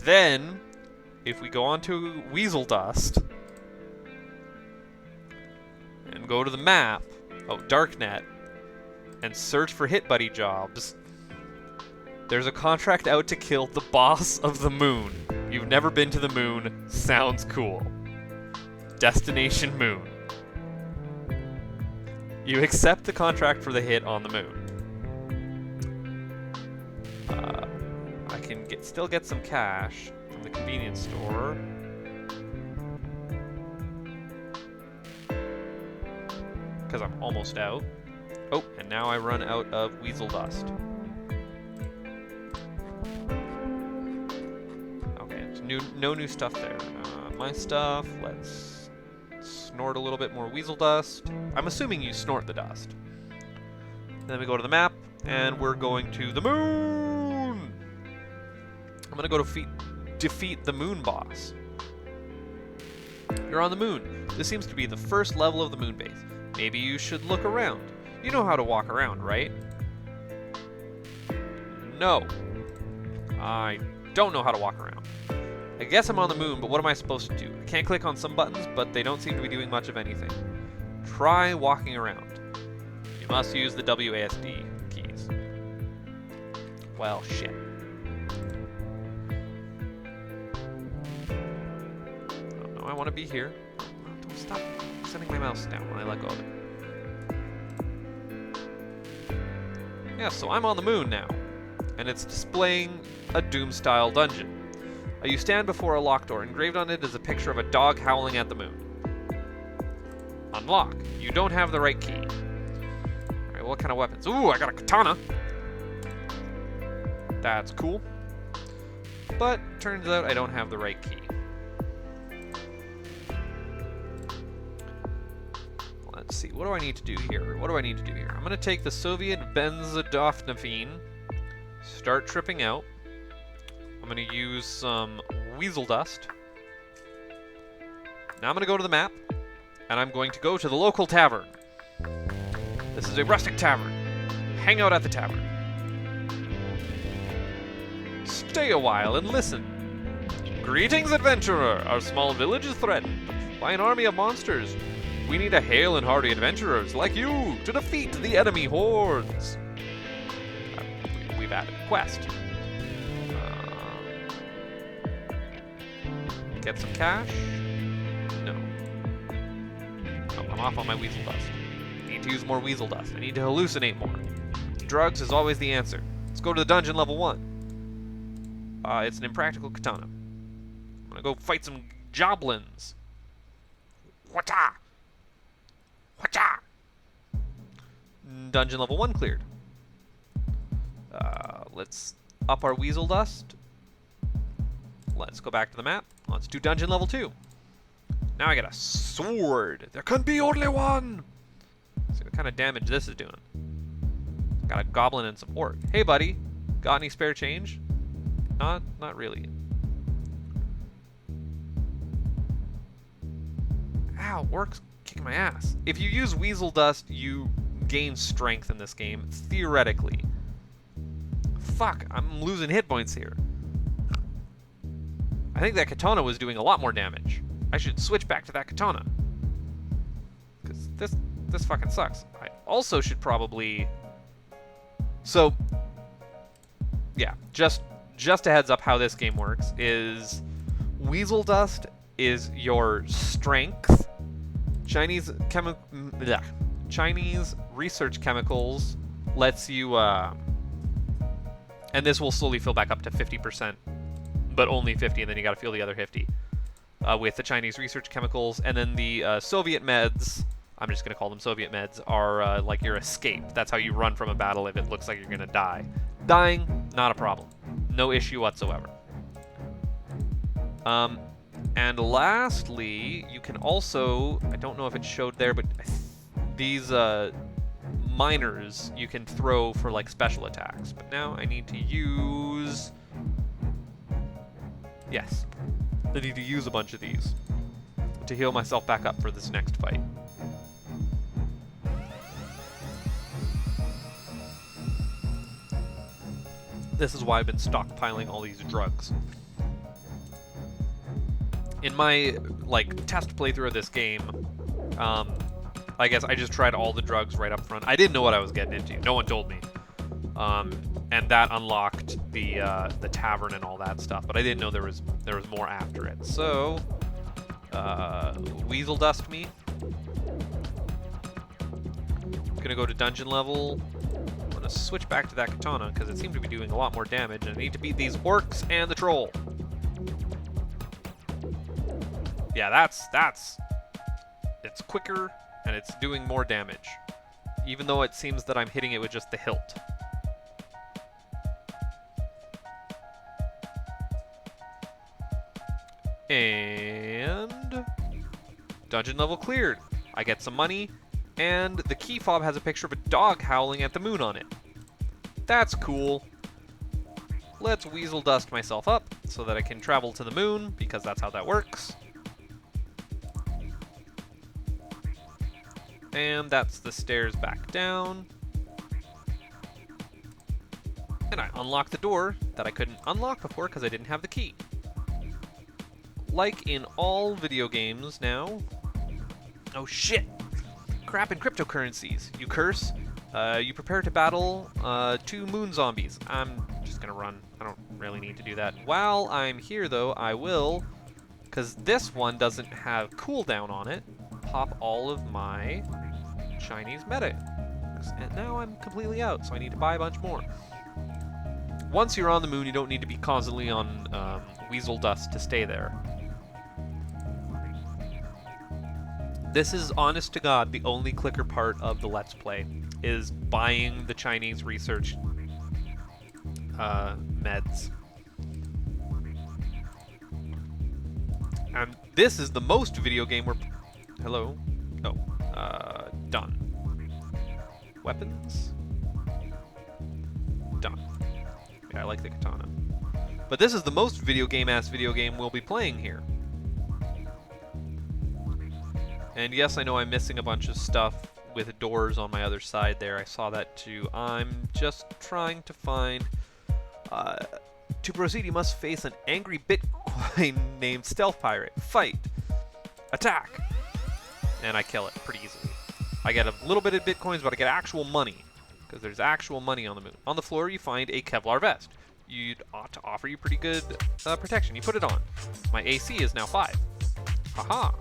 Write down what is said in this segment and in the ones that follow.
Then, if we go on to Weasel Dust and go to the map, Darknet, and search for Hit Buddy jobs, there's a contract out to kill the boss of the moon. You've never been to the moon. Sounds cool. Destination Moon. You accept the contract for the hit on the moon. I can still get some cash from the convenience store. Because I'm almost out. Oh, and now I run out of Weasel Dust. Okay, no new stuff there. My stuff, let's snort a little bit more Weasel Dust. I'm assuming you snort the dust. Then we go to the map, and we're going to the moon! I'm gonna go to defeat the moon boss. You're on the moon. This seems to be the first level of the moon base. Maybe you should look around. You know how to walk around, right? No. I don't know how to walk around. I guess I'm on the moon, but what am I supposed to do? I can't click on some buttons, but they don't seem to be doing much of anything. Try walking around. You must use the WASD keys. Well, shit. Oh, no, I want to be here. Don't stop sending my mouse down when I let go of it. Yeah, so I'm on the moon now, and it's displaying a Doom-style dungeon. You stand before a locked door. Engraved on it is a picture of a dog howling at the moon. Unlock. You don't have the right key. Alright, what kind of weapons? Ooh, I got a katana. That's cool. But, turns out I don't have the right key. Let's see, what do I need to do here? I'm going to take the Soviet benzodiazepine, start tripping out. I'm going to use some Weasel Dust. Now I'm going to go to the map, and I'm going to go to the local tavern. This is a rustic tavern. Hang out at the tavern. Stay a while and listen. Greetings, adventurer! Our small village is threatened by an army of monsters. We need a hale and hearty adventurers like you to defeat the enemy hordes. We've added a quest. Get some cash? No. Oh, I'm off on my Weasel Dust. I need to use more Weasel Dust. I need to hallucinate more. Drugs is always the answer. Let's go to the dungeon level 1. It's an impractical katana. I'm gonna go fight some joblins. Whatcha? Whatcha? Dungeon level 1 cleared. Let's up our Weasel Dust. Let's go back to the map. Let's do dungeon level 2. Now I got a sword. There can be only one. See what kind of damage this is doing. Got a goblin and some orc. Hey, buddy. Got any spare change? Not really. Ow, orc's kicking my ass. If you use Weasel Dust, you gain strength in this game, theoretically. Fuck, I'm losing hit points here. I think that katana was doing a lot more damage. I should switch back to that katana. Because this fucking sucks. I also should probably... So, yeah, just a heads up how this game works is Weasel Dust is your strength. Chinese research chemicals lets you, and this will slowly fill back up to 50%, but only 50, and then you gotta fill the other 50 with the Chinese research chemicals, and then the Soviet meds, I'm just gonna call them Soviet meds, are like your escape. That's how you run from a battle if it looks like you're gonna die. Dying, not a problem. No issue whatsoever. And lastly, you can also, I don't know if it showed there, but these miners you can throw for like special attacks. But now I need to use... Yes. I need to use a bunch of these to heal myself back up for this next fight. This is why I've been stockpiling all these drugs. In my, like, test playthrough of this game, I guess I just tried all the drugs right up front. I didn't know what I was getting into. No one told me. And that unlocked the tavern and all that stuff, but I didn't know there was more after it. So, Weasel Dust me. Gonna go to dungeon level. I'm gonna switch back to that katana because it seemed to be doing a lot more damage, and I need to beat these orcs and the troll. Yeah, it's quicker and it's doing more damage, even though it seems that I'm hitting it with just the hilt. And dungeon level cleared. I get some money, and the key fob has a picture of a dog howling at the moon on it. That's cool. Let's Weasel Dust myself up so that I can travel to the moon, because that's how that works. And that's the stairs back down. And I unlock the door that I couldn't unlock before because I didn't have the key. Like in all video games now... Oh shit! Crap in cryptocurrencies. You curse, you prepare to battle 2 moon zombies. I'm just gonna run. I don't really need to do that. While I'm here though, I will, because this one doesn't have cooldown on it, pop all of my Chinese meta. And now I'm completely out, so I need to buy a bunch more. Once you're on the moon, you don't need to be constantly on Weasel Dust to stay there. This is, honest to God, the only clicker part of the Let's Play, is buying the Chinese research meds. And this is the most video game we're... Hello? Oh. Done. Weapons? Done. Yeah, I like the katana. But this is the most video game we'll be playing here. And yes, I know I'm missing a bunch of stuff with doors on my other side there. I saw that too. I'm just trying to find... to proceed, you must face an angry Bitcoin named Stealth Pirate. Fight. Attack. And I kill it pretty easily. I get a little bit of Bitcoins, but I get actual money. Because there's actual money on the moon. On the floor, you find a Kevlar vest. You'd ought to offer you pretty good protection. You put it on. My AC is now 5. Haha.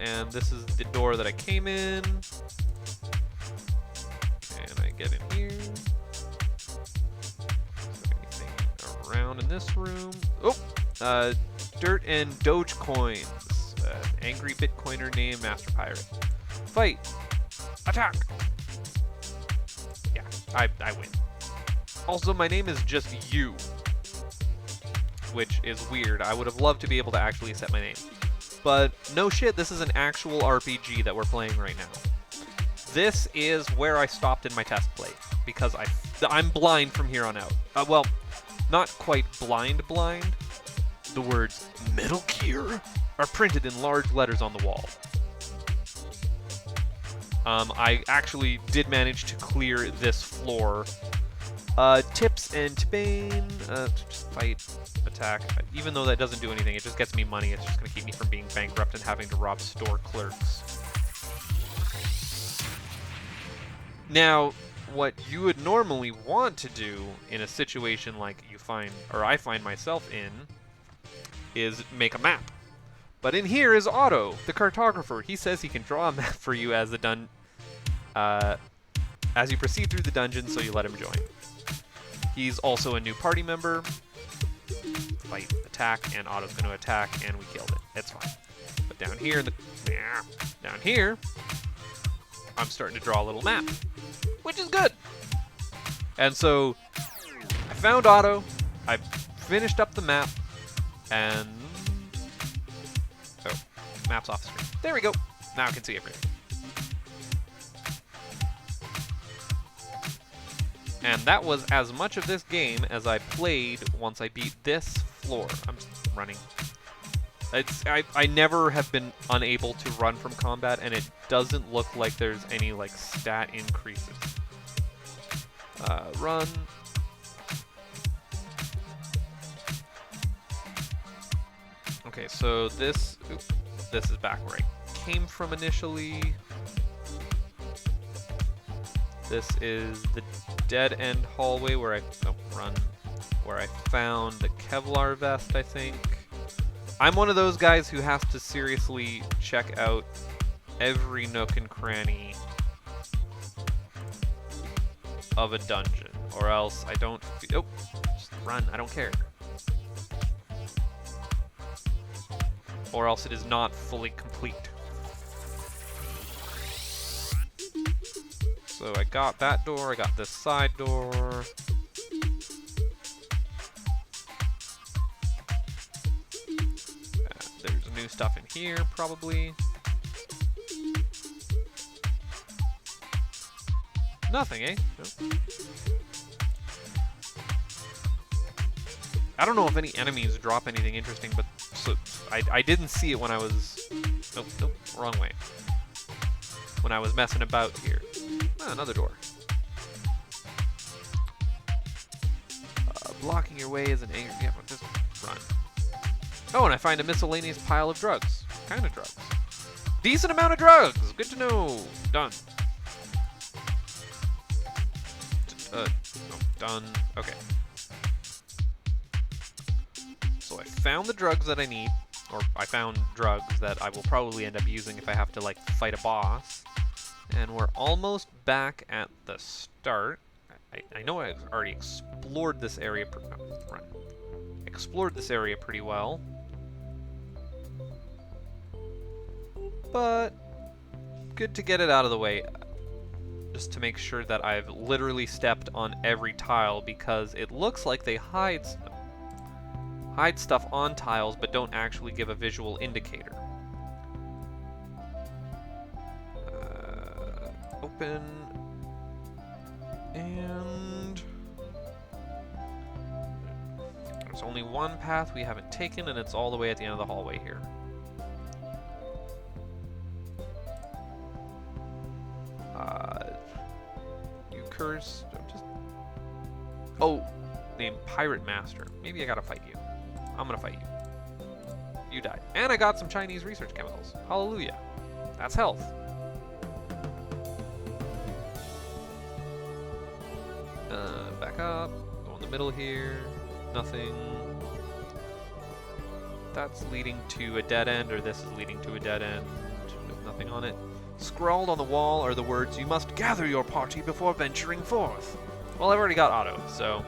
And this is the door that I came in. And I get in here. Is there anything around in this room? Oh! Dirt and Doge coins. Angry Bitcoiner named Master Pirate. Fight! Attack! Yeah, I win. Also, my name is just You, which is weird. I would have loved to be able to actually set my name. But no shit, this is an actual RPG that we're playing right now. This is where I stopped in my test play, because I'm blind from here on out. Well, not quite blind. The words Metal Gear are printed in large letters on the wall. I actually did manage to clear this floor. Tips and Bane, just fight, attack. Even though that doesn't do anything, it just gets me money. It's just going to keep me from being bankrupt and having to rob store clerks. Now, what you would normally want to do in a situation like I find myself in, is make a map. But in here is Otto, the cartographer. He says he can draw a map for you as as you proceed through the dungeon, so you let him join. He's also a new party member. Fight, attack, and Otto's going to attack, and we killed it. It's fine. But down here, down here, I'm starting to draw a little map, which is good. And so I found Otto. I finished up the map, and map's off the screen. There we go. Now I can see everything. And that was as much of this game as I played once I beat this floor. I'm running. I never have been unable to run from combat, and it doesn't look like there's any stat increases. Run. Okay, so this is back where I came from initially. This is the dead end hallway where where I found the Kevlar vest, I think. I'm one of those guys who has to seriously check out every nook and cranny of a dungeon, or else I don't oh, just run, I don't care. Or else it is not fully complete. So I got that door, I got this side door. There's new stuff in here, probably. Nothing, eh? Nope. I don't know if any enemies drop anything interesting, but I didn't see it when I was... Nope, wrong way. When I was messing about here. Ah, another door. Blocking your way is an angry... Yeah, just run. Oh, and I find a miscellaneous pile of drugs. What kind of drugs? Decent amount of drugs! Good to know. Done. No, done. Okay. So I found the drugs that I need. Or I found drugs that I will probably end up using if I have to, like, fight a boss. And we're almost back at the start. I know I already explored this area. Explored this area pretty well. But good to get it out of the way. Just to make sure that I've literally stepped on every tile, because it looks like they hide stuff on tiles but don't actually give a visual indicator. Open. And there's only one path we haven't taken, and it's all the way at the end of the hallway here. You cursed. Oh, named Pirate Master. Maybe I gotta fight you. I'm gonna fight you. You died. And I got some Chinese research chemicals. Hallelujah. That's health. Back up. Go in the middle here. Nothing. That's leading to a dead end, or this is leading to a dead end with nothing on it. Scrawled on the wall are the words, "You must gather your party before venturing forth." Well, I've already got Otto, so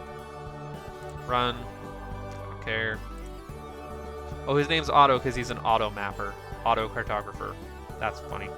run. I don't care. Oh, his name's Otto because he's an auto mapper, auto cartographer. That's funny.